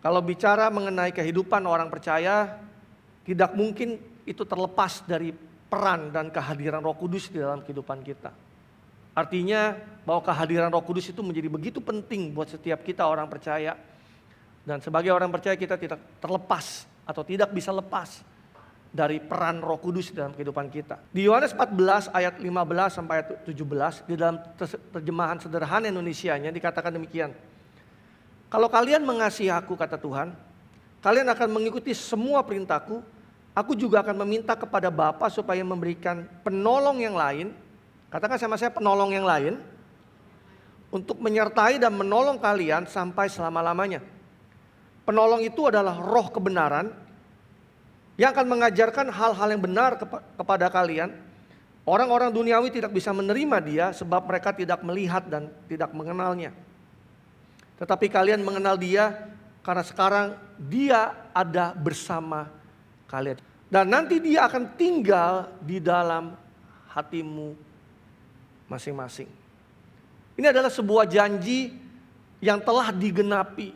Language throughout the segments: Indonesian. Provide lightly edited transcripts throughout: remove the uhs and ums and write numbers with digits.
Kalau bicara mengenai kehidupan orang percaya, tidak mungkin itu terlepas dari peran dan kehadiran Roh Kudus di dalam kehidupan kita. Artinya bahwa kehadiran Roh Kudus itu menjadi begitu penting buat setiap kita orang percaya. Dan sebagai orang percaya kita tidak terlepas atau tidak bisa lepas dari peran Roh Kudus dalam kehidupan kita. Di Yohanes 14 ayat 15 sampai ayat 17 di dalam terjemahan sederhana Indonesianya dikatakan demikian. Kalau kalian mengasihi aku, kata Tuhan, kalian akan mengikuti semua perintahku. Aku juga akan meminta kepada Bapa supaya memberikan penolong yang lain. Katakan sama saya, penolong yang lain. Untuk menyertai dan menolong kalian sampai selama-lamanya. Penolong itu adalah Roh kebenaran yang akan mengajarkan hal-hal yang benar kepada kalian. Orang-orang duniawi tidak bisa menerima dia sebab mereka tidak melihat dan tidak mengenalnya. Tetapi kalian mengenal dia karena sekarang dia ada bersama kalian. Dan nanti dia akan tinggal di dalam hatimu masing-masing. Ini adalah sebuah janji yang telah digenapi.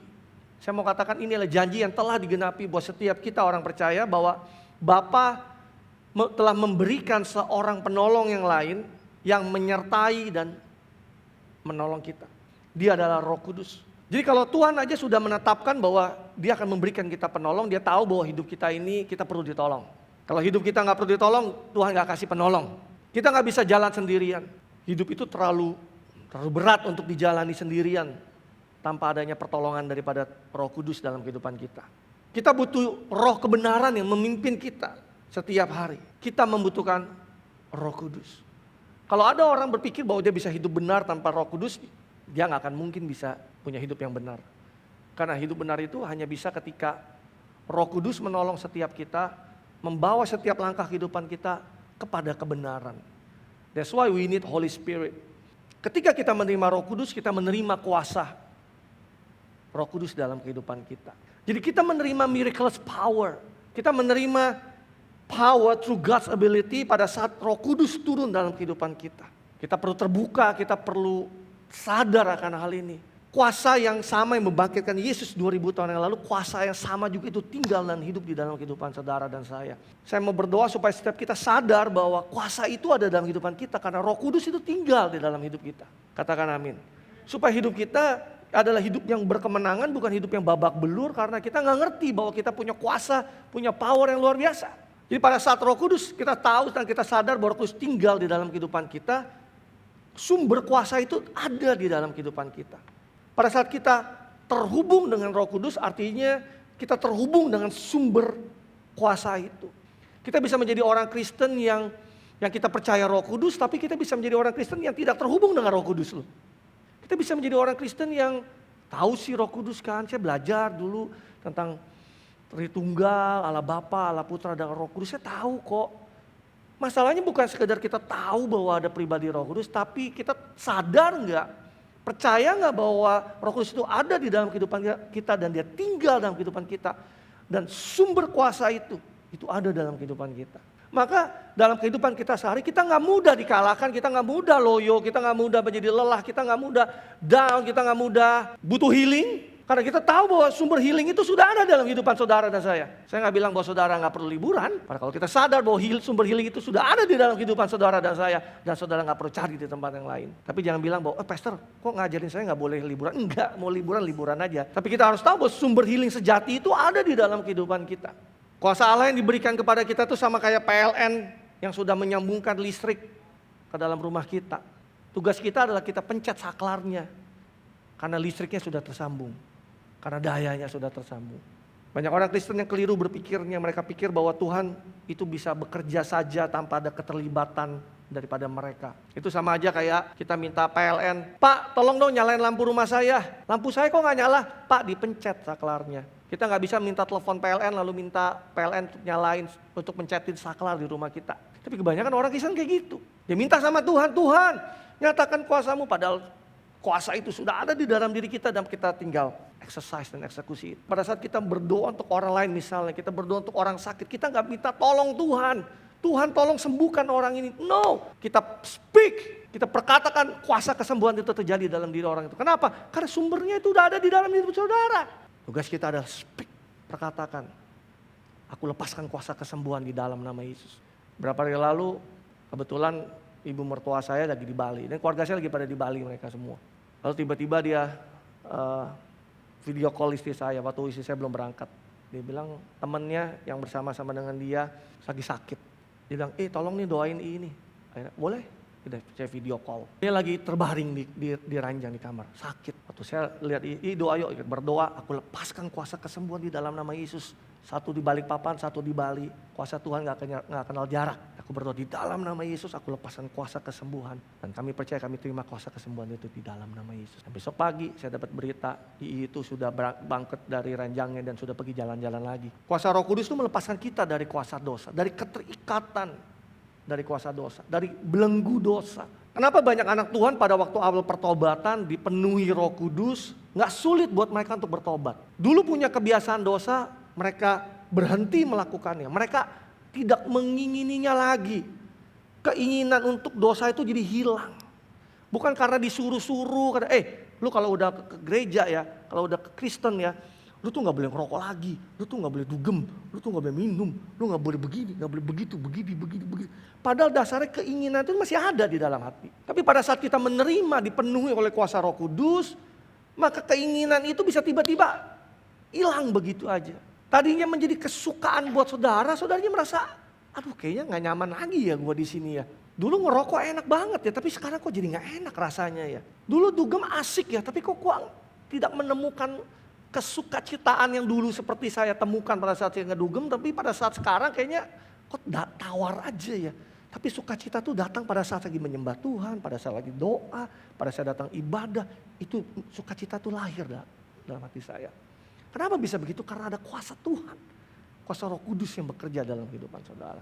Saya mau katakan ini adalah janji yang telah digenapi buat setiap kita orang percaya bahwa Bapa telah memberikan seorang penolong yang lain yang menyertai dan menolong kita. Dia adalah Roh Kudus. Jadi kalau Tuhan aja sudah menetapkan bahwa dia akan memberikan kita penolong, dia tahu bahwa hidup kita ini kita perlu ditolong. Kalau hidup kita nggak perlu ditolong, Tuhan nggak kasih penolong. Kita nggak bisa jalan sendirian. Hidup itu terlalu berat untuk dijalani sendirian tanpa adanya pertolongan daripada Roh Kudus dalam kehidupan kita. Kita butuh Roh kebenaran yang memimpin kita setiap hari. Kita membutuhkan Roh Kudus. Kalau ada orang berpikir bahwa dia bisa hidup benar tanpa Roh Kudus, dia nggak akan mungkin bisa punya hidup yang benar. Karena hidup benar itu hanya bisa ketika Roh Kudus menolong setiap kita, membawa setiap langkah kehidupan kita kepada kebenaran. That's why we need Holy Spirit. Ketika kita menerima Roh Kudus, kita menerima kuasa Roh Kudus dalam kehidupan kita. Jadi kita menerima miraculous power. Kita menerima power through God's ability pada saat Roh Kudus turun dalam kehidupan kita. Kita perlu terbuka, kita perlu sadar akan hal ini. Kuasa yang sama yang membangkitkan Yesus 2000 tahun yang lalu, kuasa yang sama juga itu tinggal dan hidup di dalam kehidupan saudara dan saya. Saya mau berdoa supaya setiap kita sadar bahwa kuasa itu ada dalam kehidupan kita karena Roh Kudus itu tinggal di dalam hidup kita. Katakan amin. Supaya hidup kita adalah hidup yang berkemenangan, bukan hidup yang babak belur karena kita nggak ngerti bahwa kita punya kuasa, punya power yang luar biasa. Jadi pada saat Roh Kudus kita tahu dan kita sadar bahwa Roh Kudus tinggal di dalam kehidupan kita, sumber kuasa itu ada di dalam kehidupan kita. Pada saat kita terhubung dengan Roh Kudus artinya kita terhubung dengan sumber kuasa itu. Kita bisa menjadi orang Kristen yang kita percaya Roh Kudus, tapi kita bisa menjadi orang Kristen yang tidak terhubung dengan Roh Kudus loh. Kita bisa menjadi orang Kristen yang tahu sih Roh Kudus kan, saya belajar dulu tentang Tritunggal, Allah Bapa, Allah Putra dan Roh Kudus, saya tahu kok. Masalahnya bukan sekedar kita tahu bahwa ada pribadi Roh Kudus, tapi kita sadar nggak, percaya nggak bahwa Roh Kudus itu ada di dalam kehidupan kita dan dia tinggal dalam kehidupan kita. Dan sumber kuasa itu ada dalam kehidupan kita. Maka dalam kehidupan kita sehari kita nggak mudah dikalahkan, kita nggak mudah loyo, kita nggak mudah menjadi lelah, kita nggak mudah down, kita nggak mudah butuh healing. Karena kita tahu bahwa sumber healing itu sudah ada dalam kehidupan saudara dan saya. Saya nggak bilang bahwa saudara nggak perlu liburan. Karena kalau kita sadar bahwa sumber healing itu sudah ada di dalam kehidupan saudara dan saya, dan saudara nggak perlu cari di tempat yang lain. Tapi jangan bilang bahwa, pastor, kok ngajarin saya nggak boleh liburan? Enggak, mau liburan aja. Tapi kita harus tahu bahwa sumber healing sejati itu ada di dalam kehidupan kita. Kuasa Allah yang diberikan kepada kita itu sama kayak PLN yang sudah menyambungkan listrik ke dalam rumah kita. Tugas kita adalah kita pencet saklarnya karena listriknya sudah tersambung, karena dayanya sudah tersambung. Banyak orang Kristen yang keliru berpikirnya, mereka pikir bahwa Tuhan itu bisa bekerja saja tanpa ada keterlibatan daripada mereka. Itu sama aja kayak kita minta PLN, Pak tolong dong nyalain lampu rumah saya. Lampu saya kok gak nyala? Pak dipencet saklarnya. Kita gak bisa minta telepon PLN lalu minta PLN untuk nyalain, untuk mencetin saklar di rumah kita. Tapi kebanyakan orang Kristen kayak gitu. Dia minta sama Tuhan, Tuhan nyatakan kuasamu, padahal kuasa itu sudah ada di dalam diri kita dan kita tinggal exercise dan eksekusi. Pada saat kita berdoa untuk orang lain misalnya, kita berdoa untuk orang sakit, kita gak minta tolong Tuhan. Tuhan tolong sembuhkan orang ini. No, kita speak, kita perkatakan kuasa kesembuhan itu terjadi dalam diri orang itu. Kenapa? Karena sumbernya itu udah ada di dalam hidup saudara. Tugas kita adalah speak, perkatakan. Aku lepaskan kuasa kesembuhan di dalam nama Yesus. Berapa hari lalu kebetulan ibu mertua saya lagi di Bali. Dan keluarga saya lagi pada di Bali mereka semua. Lalu tiba-tiba dia video call istri saya waktu istri saya belum berangkat. Dia bilang temennya yang bersama-sama dengan dia lagi sakit. Dia bilang, tolong nih doain ini. Akhirnya, boleh? Saya video call. Dia lagi terbaring di ranjang di kamar, sakit. Waktu saya lihat, doa yuk, berdoa. Aku lepaskan kuasa kesembuhan di dalam nama Yesus. Satu di balik papan, satu di Bali. Kuasa Tuhan gak kenal jarak. Aku berdoa di dalam nama Yesus, aku lepaskan kuasa kesembuhan. Dan kami percaya kami terima kuasa kesembuhan itu di dalam nama Yesus. Dan besok pagi saya dapat berita, itu sudah bangkit dari ranjangnya dan sudah pergi jalan-jalan lagi. Kuasa Roh Kudus itu melepaskan kita dari kuasa dosa, dari keterikatan, dari kuasa dosa, dari belenggu dosa. Kenapa banyak anak Tuhan pada waktu awal pertobatan dipenuhi Roh Kudus, gak sulit buat mereka untuk bertobat. Dulu punya kebiasaan dosa, mereka berhenti melakukannya. Mereka tidak mengingininya lagi. Keinginan untuk dosa itu jadi hilang. Bukan karena disuruh-suruh, lu kalau udah ke gereja ya, kalau udah ke Kristen ya, lu tuh gak boleh ngerokok lagi, lu tuh gak boleh dugem, lu tuh gak boleh minum, lu gak boleh begini, gak boleh begitu, begini. Padahal dasarnya keinginan itu masih ada di dalam hati. Tapi pada saat kita menerima, dipenuhi oleh kuasa Roh Kudus, maka keinginan itu bisa tiba-tiba hilang begitu aja. Tadinya menjadi kesukaan buat saudaranya merasa, aduh kayaknya gak nyaman lagi ya gue di sini ya. Dulu ngerokok enak banget ya, tapi sekarang kok jadi gak enak rasanya ya. Dulu dugem asik ya, tapi kok tidak menemukan kesukacitaan yang dulu seperti saya temukan pada saat saya ngedugem, tapi pada saat sekarang kayaknya kok tawar aja ya. Tapi sukacita tuh datang pada saat lagi menyembah Tuhan, pada saat lagi doa, pada saat datang ibadah, itu sukacita tuh lahir dalam hati saya. Kenapa bisa begitu? Karena ada kuasa Tuhan. Kuasa Roh Kudus yang bekerja dalam kehidupan saudara.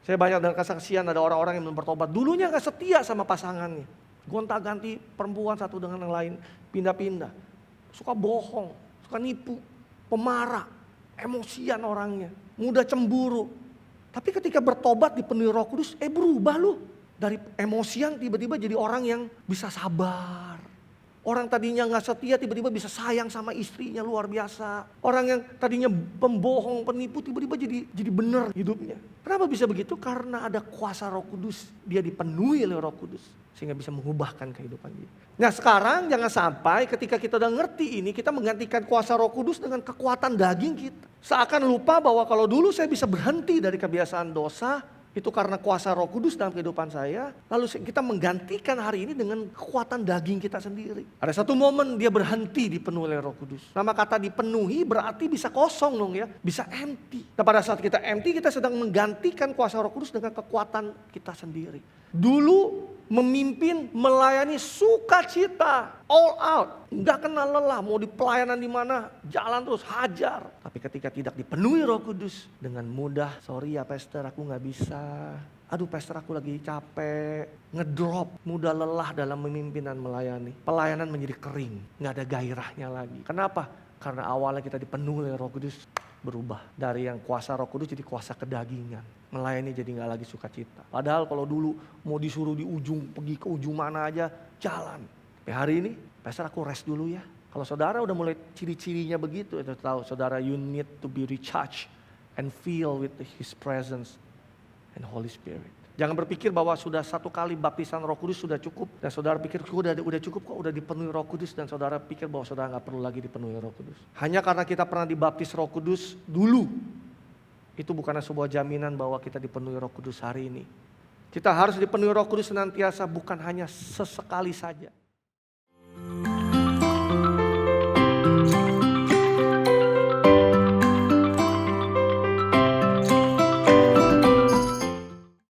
Saya banyak dengan kesaksian ada orang-orang yang belum bertobat. Dulunya gak setia sama pasangannya. Gonta-ganti perempuan satu dengan yang lain. Pindah-pindah. Suka bohong. Suka nipu. Pemarah. Emosian orangnya. Mudah cemburu. Tapi ketika bertobat dipenuhi Roh Kudus. Berubah lu. Dari emosian tiba-tiba jadi orang yang bisa sabar. Orang tadinya gak setia tiba-tiba bisa sayang sama istrinya luar biasa. Orang yang tadinya pembohong, penipu tiba-tiba jadi benar hidupnya. Kenapa bisa begitu? Karena ada kuasa Roh Kudus. Dia dipenuhi oleh Roh Kudus. Sehingga bisa mengubahkan kehidupan dia. Nah sekarang jangan sampai ketika kita udah ngerti ini kita menggantikan kuasa Roh Kudus dengan kekuatan daging kita. Seakan lupa bahwa kalau dulu saya bisa berhenti dari kebiasaan dosa. Itu karena kuasa Roh Kudus dalam kehidupan saya. Lalu kita menggantikan hari ini dengan kekuatan daging kita sendiri. Ada satu momen dia berhenti dipenuhi oleh Roh Kudus. Nama kata dipenuhi berarti bisa kosong dong ya. Bisa empty. Nah pada saat kita empty kita sedang menggantikan kuasa Roh Kudus dengan kekuatan kita sendiri. Dulu memimpin, melayani sukacita, all out, nggak kenal lelah, mau di pelayanan di mana, jalan terus hajar. Tapi ketika tidak dipenuhi Roh Kudus, dengan mudah, sorry ya pastor aku nggak bisa, aduh pastor aku lagi capek, ngedrop, mudah lelah dalam memimpin dan melayani. Pelayanan menjadi kering, nggak ada gairahnya lagi. Kenapa? Karena awalnya kita dipenuhi oleh Roh Kudus, berubah dari yang kuasa Roh Kudus jadi kuasa kedagingan. Melayani jadi gak lagi sukacita. Padahal kalau dulu mau disuruh pergi ke ujung mana aja, jalan. Tapi hari ini, pastor aku rest dulu ya. Kalau saudara udah mulai ciri-cirinya begitu, itu tahu saudara you need to be recharged and filled with His presence and Holy Spirit. Jangan berpikir bahwa sudah satu kali baptisan Roh Kudus sudah cukup. Dan saudara pikir udah cukup kok, udah dipenuhi Roh Kudus. Dan saudara pikir bahwa saudara gak perlu lagi dipenuhi Roh Kudus. Hanya karena kita pernah dibaptis Roh Kudus dulu. Itu bukanlah sebuah jaminan bahwa kita dipenuhi Roh Kudus hari ini. Kita harus dipenuhi Roh Kudus senantiasa, bukan hanya sesekali saja.